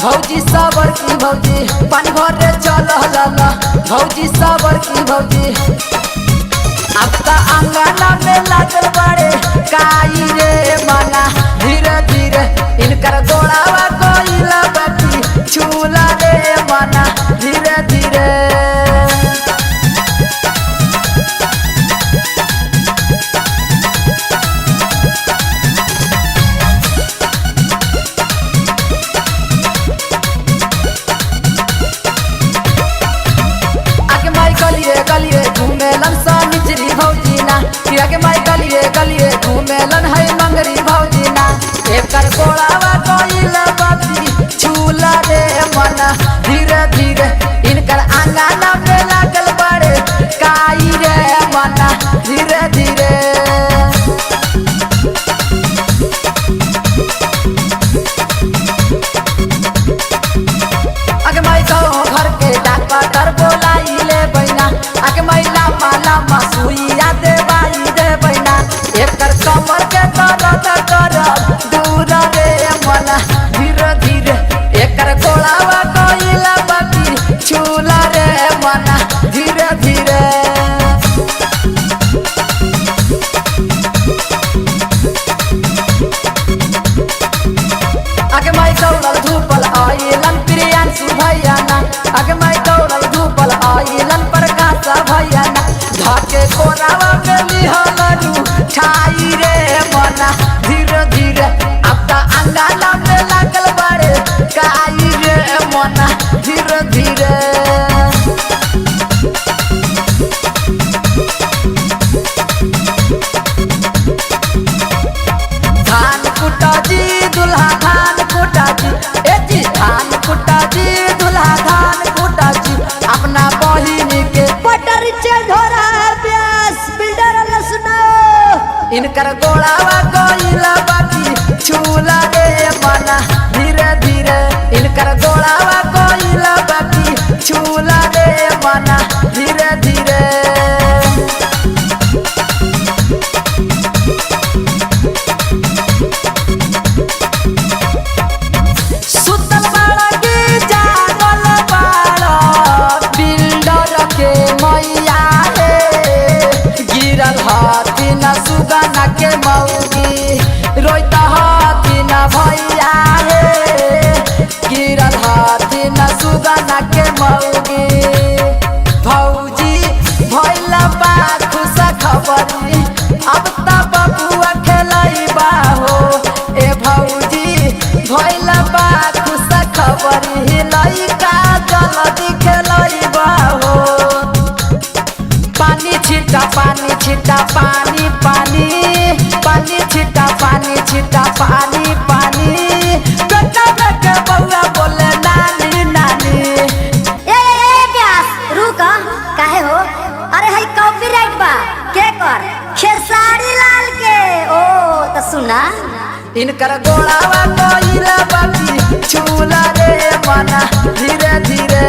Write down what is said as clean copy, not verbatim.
भौजी साबर की भौजी पानी भरे चल लाला भौजी साबर की भौजी अब तो अंगना में लागल बड़े काई रे मना धीरे धीरे इनकर गोड़ावा कोइला बाकी झूला रे मना धीरे धीरे गलिए घूमेलन मिचरी भौजीना के माई गलिए गलिए घूमेलन है मंगरी भौजीना एकर गोड़ावा कोइल बाती झूला रे मना धीरे धीरे इनकर आंगना में लागल बड़े काई रे मना धीरे धीरे आगे माई कहो घर के डाक पाटर बोलाई ले बहना आगे महिला माला मसूइया देवाई दे बहना एकर कमर के दर्द कर दूर रे मना धीरे धीरे एकर गोड़ावा कोइला बाकी झूला रे मना धीरे धीरे आगे माई दौड़ल धूपल आइलन प्रियांशु भैयाना आगे माई दौड़ल धूपल आइलन प्रकाश भैयाना धाके कोरावा में लिहलनु ठाई रे मना धीरे धीरे अब तो अंगना में लागल बड़े काई रे मना धीरे धीरे धान कुटा जी दुल्हा धान कुटा जी ए जी धान कुटा जी दुल्हा धान कुटा जी अपना बहिनी के पटर चढ़ोरा प्यास बिल्डर लसना इनकर गोड़ावा कोइला बाकी झूला रे मना धीरे धीरे इनकर गोड़ावा कोइला बाकी झूला रे मना धीरे धीरे सुतल बाड़ा के जागल बाड़ा बिल्डर के मैया हे गिरल हाथी न सुगना के मौगी रोता हाथी न भैया हे गिरल हाथी न सुगना के मौगी भौजी भैला बा खुश खबरी अब त बबुआ खेलैबा हो ए भौजी भैला बा खुश खबरी लइका जल्दी खेलैबा हो पानी छिटा पानी छिटा पानी पानी पानी छिटा पानी छिटा पानी पानी बेटा बेटे बउआ बोले नानी नानी ए प्यास रुक काहे हो अरे हई कॉपीराइट बा के कर खेसारी लाल के ओ त सुना इनकर गोड़ावा कोइला बाकी झूला रे मना धीरे धीरे